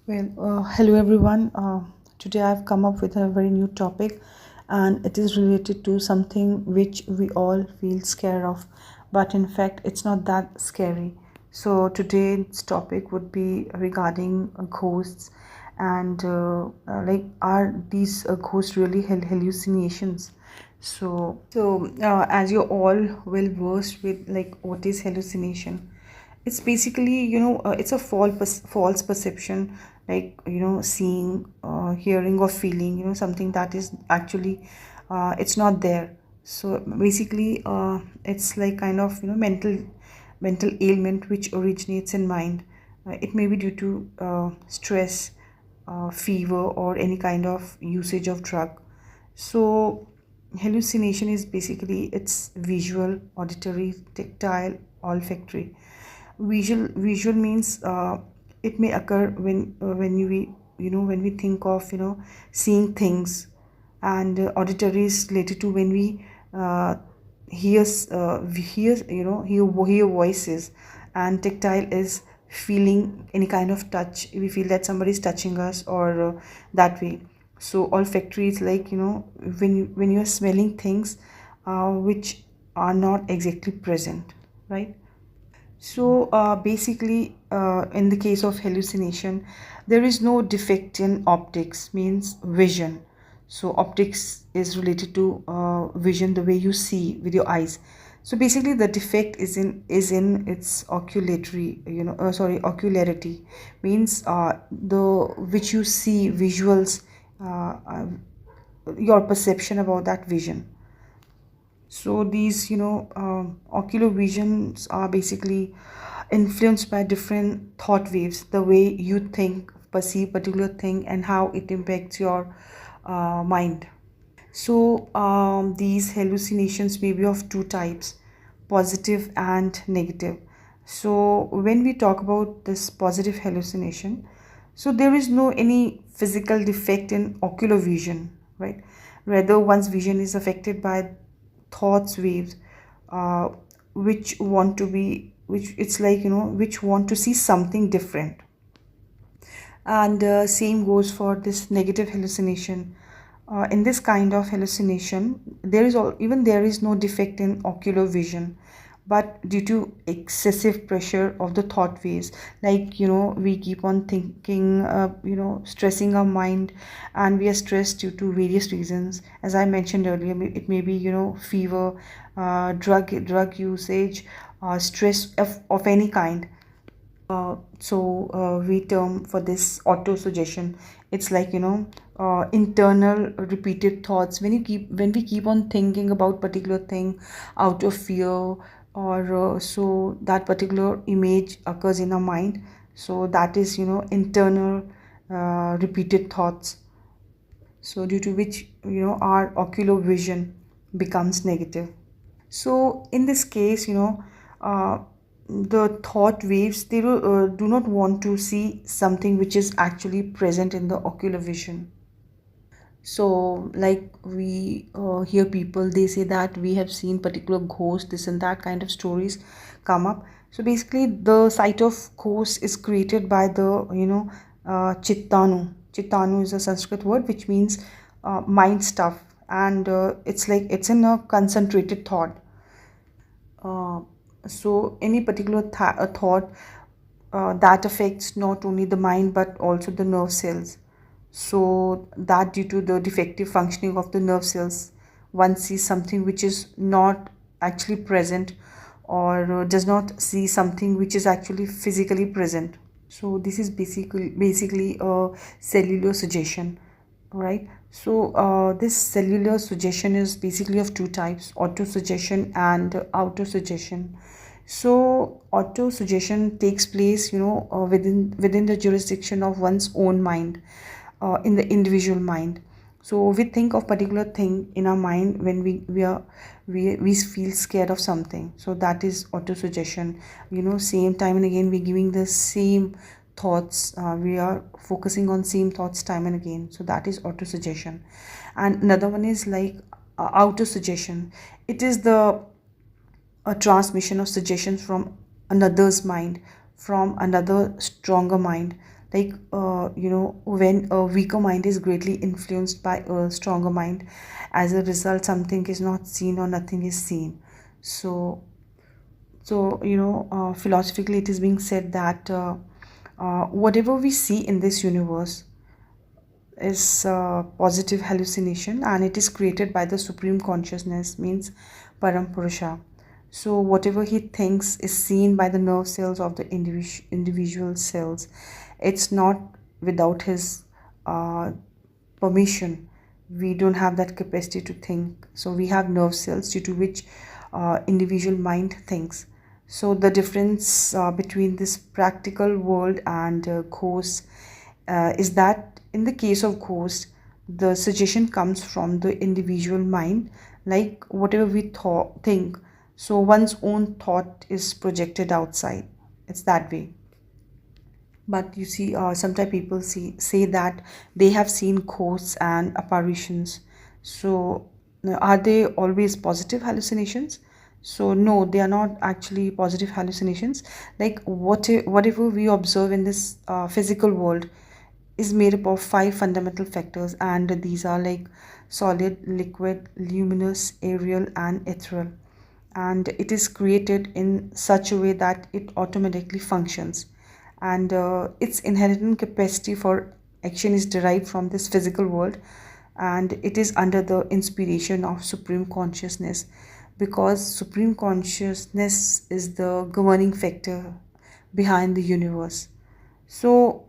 Hello everyone. Today I've come up with a very new topic, and it is related to something which we all feel scared of, but in fact, it's not that scary. So, today's topic would be regarding ghosts, and are these ghosts really hallucinations? So, as you're all well versed with like what is hallucination, it's basically it's a false perception, like seeing, hearing or feeling something that is actually it's not there. So basically it's like kind of mental ailment which originates in mind. It may be due to stress, fever, or any kind of usage of drug. So hallucination is basically it's visual, auditory, tactile, olfactory. Visual means it may occur when we think of seeing things, and auditory is related to when we hear voices, and tactile is feeling any kind of touch. We feel that somebody is touching us, or that way. So olfactory is like when you are smelling things which are not exactly present, right? So basically, in the case of hallucination, there is no defect in optics, means vision. So optics is related to vision, the way you see with your eyes. So basically, the defect is in its oculatory, ocularity, means the which you see visuals, uh, your perception about that vision. So these, ocular visions are basically influenced by different thought waves, the way you think, perceive particular thing, and how it impacts your mind. So these hallucinations may be of two types, positive and negative. So when we talk about this positive hallucination, so there is no any physical defect in ocular vision, right? Rather, one's vision is affected by thoughts waves, uh, which it's like which want to see something different. And same goes for this negative hallucination. In this kind of hallucination, there is no defect in ocular vision, but due to excessive pressure of the thought waves, like we keep on thinking, stressing our mind, and we are stressed due to various reasons. As I mentioned earlier, it may be fever, drug usage, stress of any kind. We term for this auto suggestion. It's like internal repeated thoughts. When we keep on thinking about particular thing out of fear, or so that particular image occurs in our mind. So that is internal repeated thoughts. So due to which our ocular vision becomes negative. So in this case, the thought waves, do not want to see something which is actually present in the ocular vision. So like we hear people, they say that we have seen particular ghost, this and that kind of stories come up. So basically the sight of ghost is created by the chittanu is a Sanskrit word which means mind stuff, and it's like it's in a concentrated thought. uh, so any particular thought that affects not only the mind but also the nerve cells. So that due to the defective functioning of the nerve cells, one sees something which is not actually present, or does not see something which is actually physically present. So this is basically a cellular suggestion, right? So this cellular suggestion is basically of two types, auto suggestion and auto suggestion. So auto suggestion takes place within the jurisdiction of one's own mind, in the individual mind. So we think of particular thing in our mind when we feel scared of something. So that is auto suggestion. Same time and again we're giving the same thoughts. We are focusing on same thoughts time and again. So that is auto suggestion. And another one is like auto suggestion. It is the a transmission of suggestions from another's mind, from another stronger mind. like when a weaker mind is greatly influenced by a stronger mind, as a result something is not seen or nothing is seen. So philosophically it is being said that whatever we see in this universe is positive hallucination, and it is created by the supreme consciousness, means param purusha. So whatever he thinks is seen by the nerve cells of the individual cells. It's not without his uh, permission. We don't have that capacity to think, so we have nerve cells due to which individual mind thinks. So the difference between this practical world and ghosts is that in the case of ghost, the suggestion comes from the individual mind, like whatever we think, so one's own thought is projected outside. It's that way. But you see, sometimes people say that they have seen ghosts and apparitions. So, are they always positive hallucinations? So, no, they are not actually positive hallucinations. Like, whatever we observe in this physical world is made up of five fundamental factors, and these are like solid, liquid, luminous, aerial, and ethereal. And it is created in such a way that it automatically functions, and its inherent capacity for action is derived from this physical world, and it is under the inspiration of supreme consciousness, because supreme consciousness is the governing factor behind the universe. So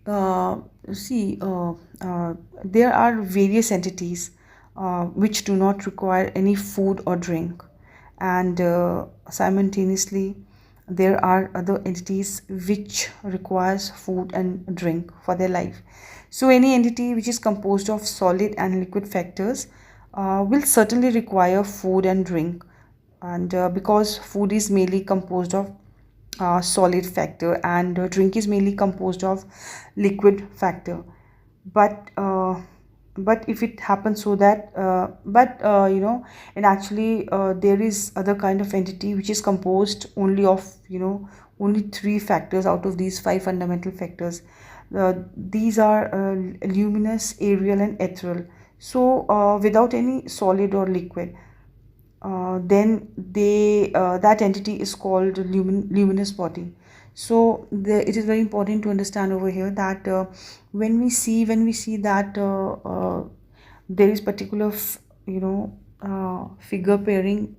uh, see, there are various entities which do not require any food or drink, and simultaneously, there are other entities which requires food and drink for their life. So, any entity which is composed of solid and liquid factors will certainly require food and drink, and because food is mainly composed of solid factor, and drink is mainly composed of liquid factor. But uh, but if it happens so that but and actually there is other kind of entity which is composed only of only three factors out of these five fundamental factors. These are luminous, aerial, and ethereal. So without any solid or liquid, then they that entity is called luminous body. So it is very important to understand over here that when we see that there is particular figure pairing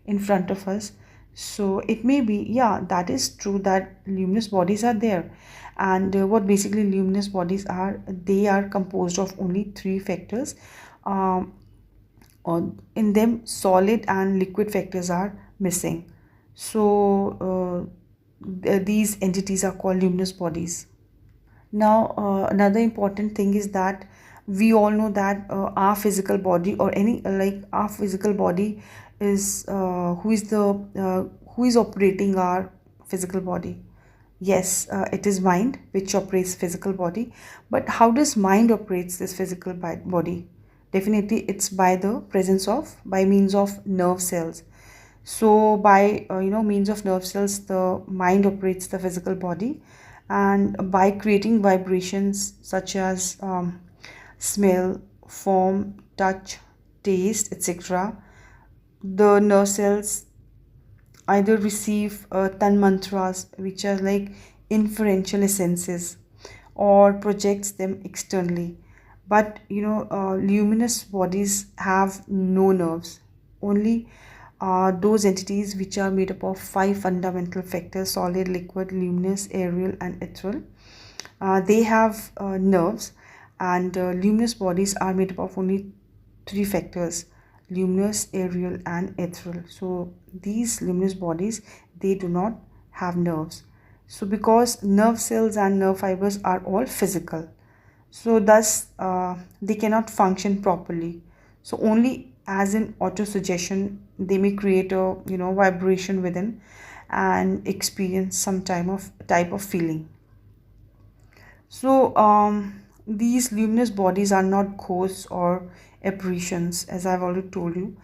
in front of us. So it may be, yeah, that is true that luminous bodies are there. And what basically luminous bodies are, they are composed of only three factors. um, in them solid and liquid factors are missing. So these entities are called luminous bodies. Now another important thing is that we all know that our physical body, or any like our physical body is who is operating our physical body. Yes, it is mind which operates physical body. But how does mind operates this physical body? Definitely, it's by means of nerve cells. So by means of nerve cells, the mind operates the physical body, and by creating vibrations such as smell, form, touch, taste, etc. The nerve cells either receive tan mantras, which are like inferential essences, or projects them externally. But luminous bodies have no nerves. Only those entities which are made up of five fundamental factors: solid, liquid, luminous, aerial, and ethereal. They have nerves, and luminous bodies are made up of only three factors: luminous, aerial, and ethereal. So these luminous bodies, they do not have nerves. So because nerve cells and nerve fibers are all physical, so thus they cannot function properly. So only as an auto suggestion they may create a vibration within and experience some type of feeling. So these luminous bodies are not ghosts or apparitions, as I've already told you.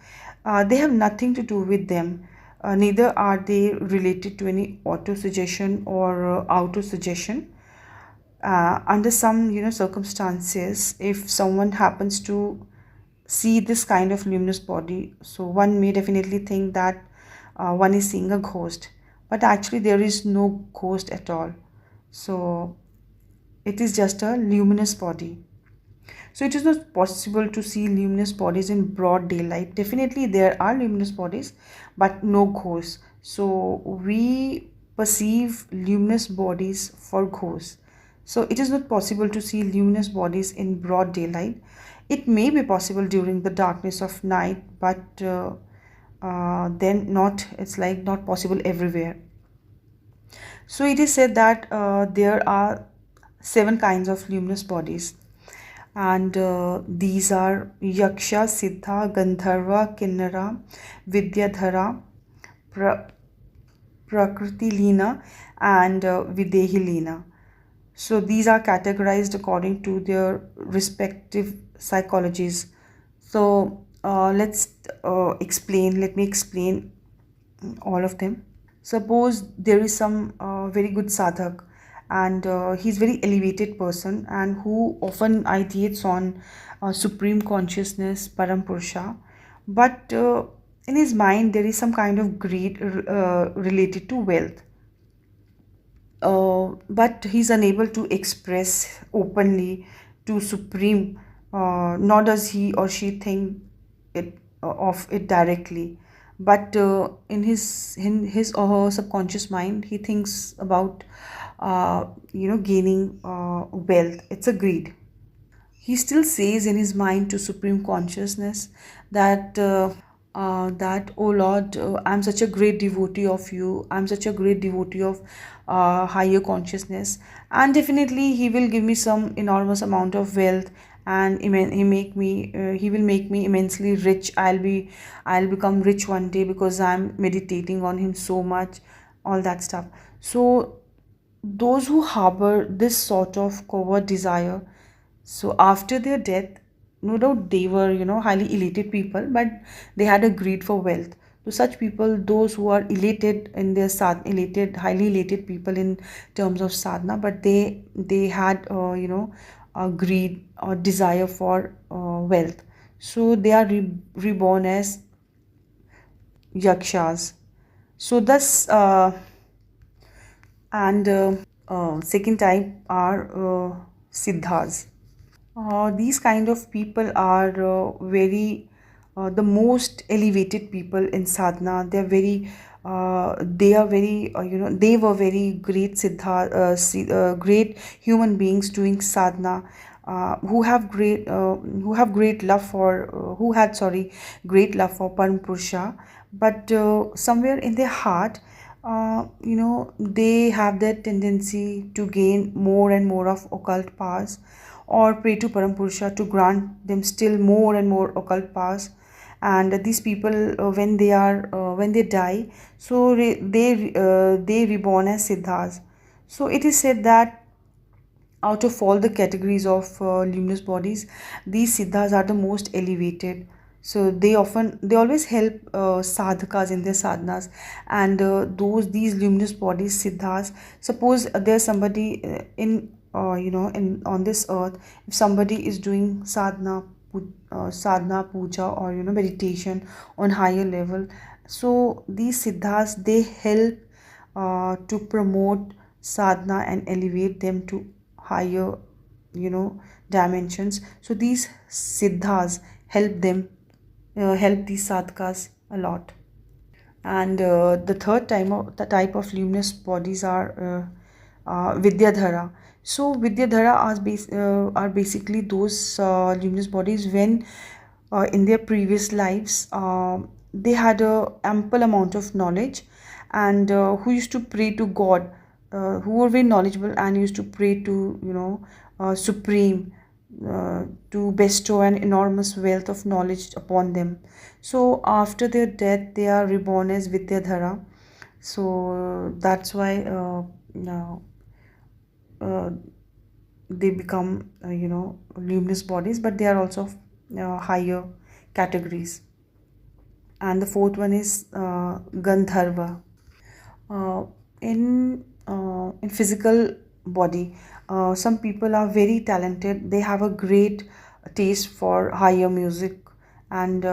They have nothing to do with them. Neither are they related to any auto suggestion or auto suggestion. Under some circumstances, if someone happens to see this kind of luminous body, so one may definitely think that one is seeing a ghost, but actually there is no ghost at all. So it is just a luminous body. So it is not possible to see luminous bodies in broad daylight. Definitely there are luminous bodies, but no ghosts. So we perceive luminous bodies for ghosts. So it is not possible to see luminous bodies in broad daylight. It may be possible during the darkness of night, but then not, it's like not possible everywhere. So it is said that there are seven kinds of luminous bodies, and these are Yaksha, Siddha, Gandharva, Kinnara, Vidyadhara, pra- Prakriti Leena, and Videhi Leena. So these are categorized according to their respective psychologies. So let me explain all of them. Suppose there is some very good sadhak, and he's very elevated person and who often ideates on supreme consciousness, param purusha, but in his mind there is some kind of greed related to wealth, but he's unable to express openly to supreme, nor does he or she think it of it directly, but in his or her subconscious mind he thinks about gaining wealth. It's a greed. He still says in his mind to supreme consciousness that oh Lord, I'm such a great devotee of you, I'm such a great devotee of higher consciousness, and definitely he will give me some enormous amount of wealth, and he will make me immensely rich. I'll become rich one day because I'm meditating on him so much, all that stuff. So those who harbor this sort of covert desire, so after their death, no doubt they were, highly elated people, but they had a greed for wealth. To such people, those who are elated in their highly elated people in terms of sadhana, but they had, a greed or desire for wealth. So they are reborn as yakshas. So thus, and second type are siddhas. These kind of people are very the most elevated people in sadhana. They are very, they were very great great human beings doing sadhana, who have great love for who had, sorry, great love for param purusha, but somewhere in their heart, they have that tendency to gain more and more of occult powers, or pray to Parampurusha to grant them still more and more occult powers. And these people, when they die, so they reborn as siddhas. So it is said that out of all the categories of luminous bodies, these siddhas are the most elevated. So they always help sadhakas in their sadhanas, and these luminous bodies, siddhas. Suppose there's somebody in on this earth. If somebody is doing sadhana, puja, or meditation on higher level, so these siddhas, they help to promote sadhana and elevate them to higher, dimensions. So these siddhas help these sadhakas a lot. And the type of luminous bodies are Vidyadhara. So Vidyadhara are basically those luminous bodies when in their previous lives they had a ample amount of knowledge, and who used to pray to God, who were very knowledgeable and used to pray to, Supreme, to bestow an enormous wealth of knowledge upon them. So after their death, they are reborn as Vidyadhara. So that's why now uh, they become, luminous bodies, but they are also higher categories. And the fourth one is Gandharva. uh, in physical body, Some people are very talented, they have a great taste for higher music, and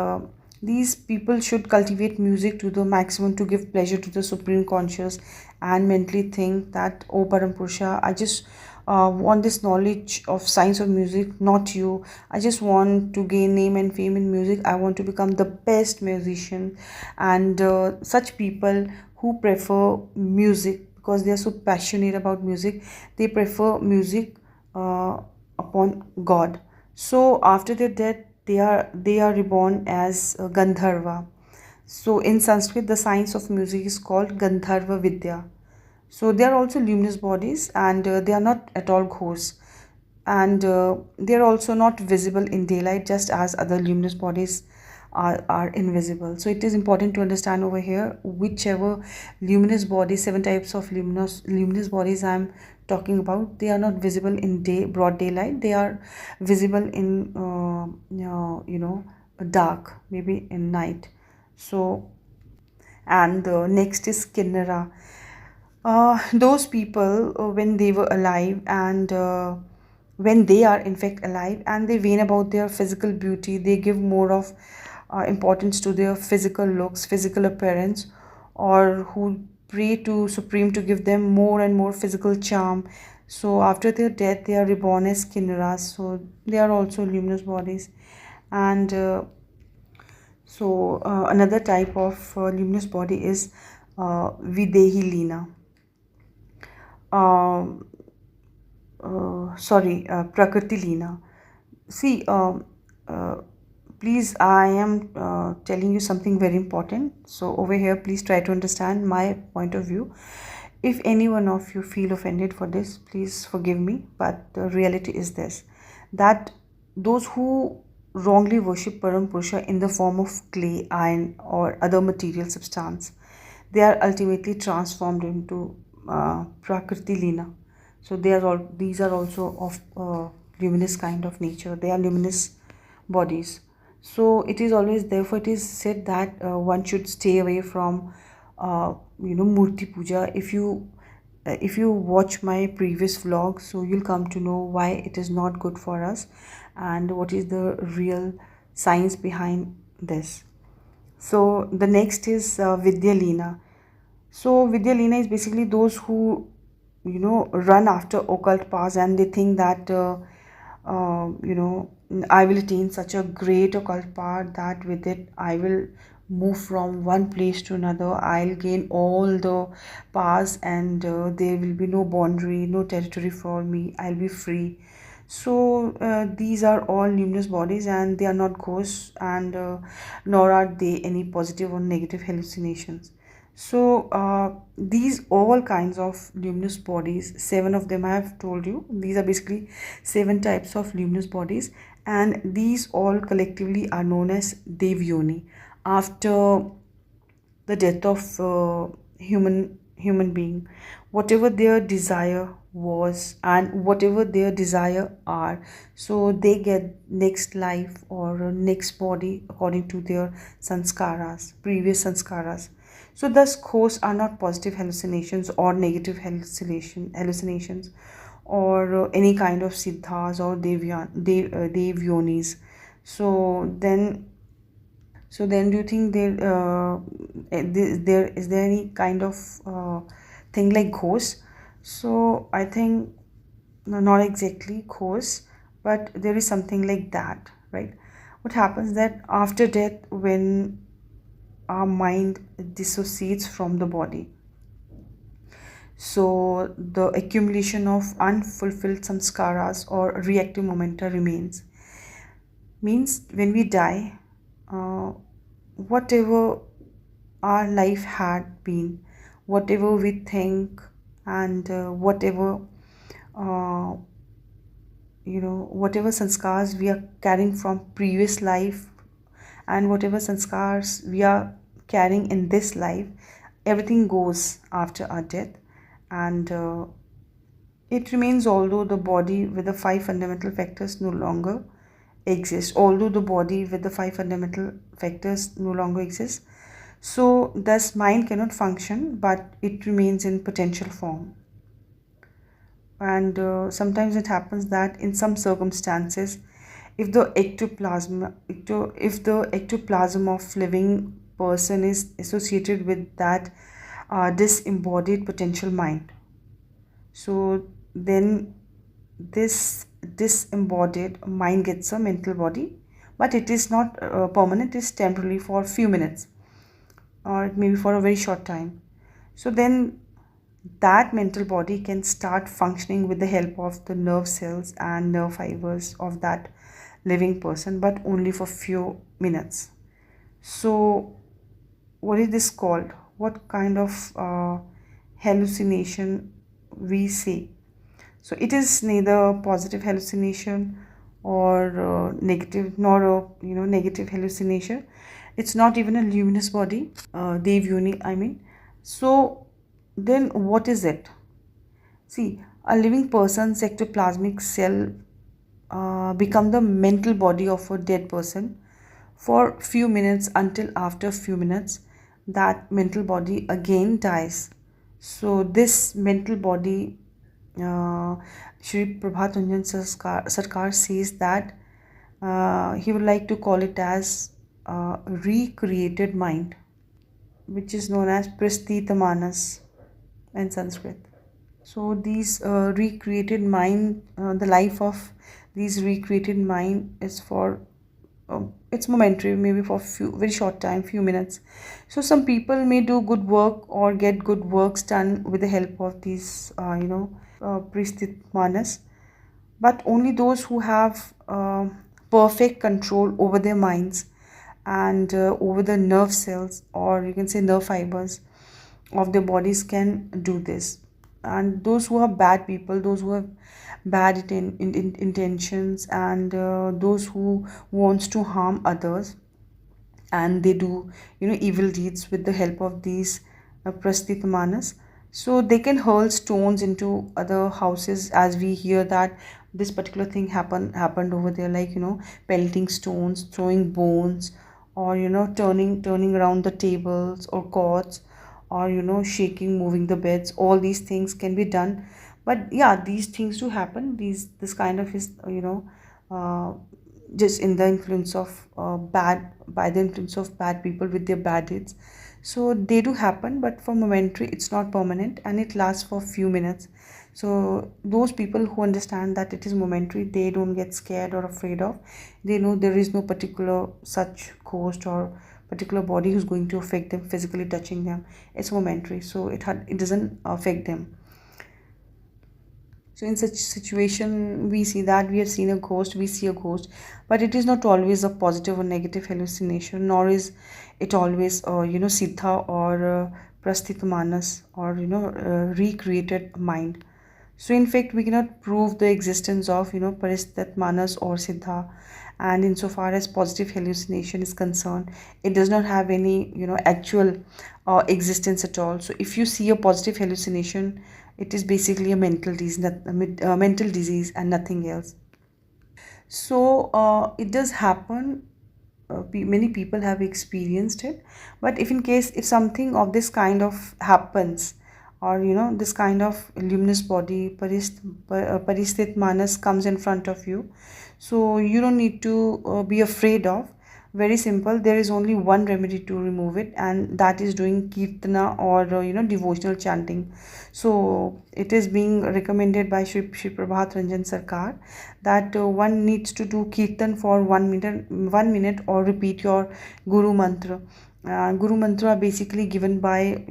these people should cultivate music to the maximum to give pleasure to the supreme conscious, and mentally think that, oh Parampurusha, I just want this knowledge of science of music, not you. I just want to gain name and fame in music. I want to become the best musician. And such people who prefer music because they are so passionate about music, they prefer music uh, upon God. So after their death, they are reborn as Gandharva. So in Sanskrit, the science of music is called Gandharva Vidya. So they are also luminous bodies, and they are not at all ghosts, and they are also not visible in daylight, just as other luminous bodies are invisible. So it is important to understand over here, whichever luminous body, seven types of luminous bodies I'm talking about, they are not visible in broad daylight. They are visible in dark, maybe in night. So, and next is Kinnara. Those people, when they were alive, and when they are in fact alive, and they wane about their physical beauty, they give more of importance to their physical looks, physical appearance, or who pray to Supreme to give them more and more physical charm. So after their death, they are reborn as Kinnaras. So they are also luminous bodies, and another type of luminous body is Videhi Lina. Um, sorry, Prakriti Leena. See, please, I am telling you something very important. So, over here, please try to understand my point of view. If any one of you feel offended for this, please forgive me. But the reality is this, that those who wrongly worship Param Purusha in the form of clay, iron, or other material substance, they are ultimately transformed into Prakriti Leena. So they are all, these are also of luminous kind of nature. They are luminous bodies. So it is always, therefore it is said that one should stay away from murti puja. If you watch my previous vlog, so you'll come to know why it is not good for us and what is the real science behind this. So the next is Vidya Leena. So Vidya Lena is basically those who, run after occult paths, and they think that, I will attain such a great occult path that with it I will move from one place to another. I'll gain all the paths, and there will be no boundary, no territory for me. I'll be free. So these are all luminous bodies, and they are not ghosts, and nor are they any positive or negative hallucinations. So these all kinds of luminous bodies, seven of them I have told you, these are basically seven types of luminous bodies, and these all collectively are known as Devyoni. After the death of human being, whatever their desire was and whatever their desire are, so they get next life or next body according to their sanskaras, previous sanskaras. So thus ghosts are not positive hallucinations or negative hallucinations, or any kind of siddhas or devyonis. So then do you think there is there any kind of thing like ghost? So I think, no, not exactly ghost, but there is something like that, right? What happens that after death, when our mind dissociates from the body, so the accumulation of unfulfilled samskaras or reactive momenta remains. Means when we die, uh, whatever our life had been, whatever we think, and uh, whatever sanskars we are carrying from previous life, and whatever sanskars we are carrying in this life, everything goes after our death, and it remains, although the body with the five fundamental factors no longer exists. Although the body with the five fundamental factors no longer exists, so thus mind cannot function, but it remains in potential form. And sometimes it happens that in some circumstances, if the if the ectoplasm of living person is associated with that disembodied potential mind, so then this disembodied mind gets a mental body, but it is not permanent. It is temporarily for a few minutes, or maybe for a very short time. So then that mental body can start functioning with the help of the nerve cells and nerve fibers of that living person, but only for few minutes. So what is this called? What kind of hallucination we say? So it is neither positive hallucination or negative, nor a negative hallucination. It's not even a luminous body, Dev Yoni, I mean. So then what is it? See, a living person's ectoplasmic cell become the mental body of a dead person for few minutes, until after few minutes that mental body again dies. So this mental body, Shri Prabhat Ranjan Sarkar says that he would like to call it as recreated mind, which is known as Prasthita Manas in Sanskrit. So these recreated mind, the life of these recreated mind is for it's momentary, maybe for few very short time, few minutes. So some people may do good work or get good works done with the help of these pristit manas, but only those who have perfect control over their minds and over the nerve cells, or you can say nerve fibers of their bodies, can do this. And those who are bad people, those who have bad intentions, and those who wants to harm others, and they do evil deeds with the help of these prastitamanas, so they can hurl stones into other houses, as we hear that this particular thing happened over there, like pelting stones, throwing bones, or turning around the tables or cots, or shaking, moving the beds. All these things can be done. But yeah, these things do happen. This kind of is uh, just in the influence of bad by the influence of bad people with their bad deeds. So they do happen, but for momentary, it's not permanent, and it lasts for few minutes. So those people who understand that it is momentary, they don't get scared or afraid of. They know there is no particular such ghost or particular body who's going to affect them, physically touching them. It's momentary, so it doesn't affect them. So in such situation, we see that we have seen a ghost, we see a ghost, but it is not always a positive or negative hallucination, nor is it always siddha or prasthitamanas, or recreated mind. So in fact, we cannot prove the existence of manas or siddha. And insofar as positive hallucination is concerned, it does not have any actual existence at all. So if you see a positive hallucination, it is basically a mental disease and nothing else. So it does happen. Many people have experienced it, but if in case if something of this kind of happens, or this kind of luminous body paristhit manas comes in front of you, so you don't need to be afraid of. Very simple, there is only one remedy to remove it, and that is doing kirtana, or devotional chanting. So it is being recommended by Shri Prabhat Ranjan Sarkar that one needs to do kirtan for 1 minute, or repeat your guru mantra. Guru mantra are basically given by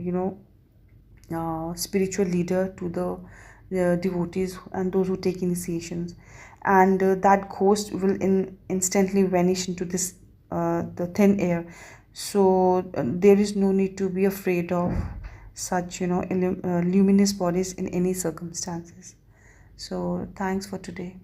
spiritual leader to the devotees and those who take initiations, and that ghost will instantly vanish into this the thin air. So there is no need to be afraid of such luminous bodies in any circumstances. So thanks for today.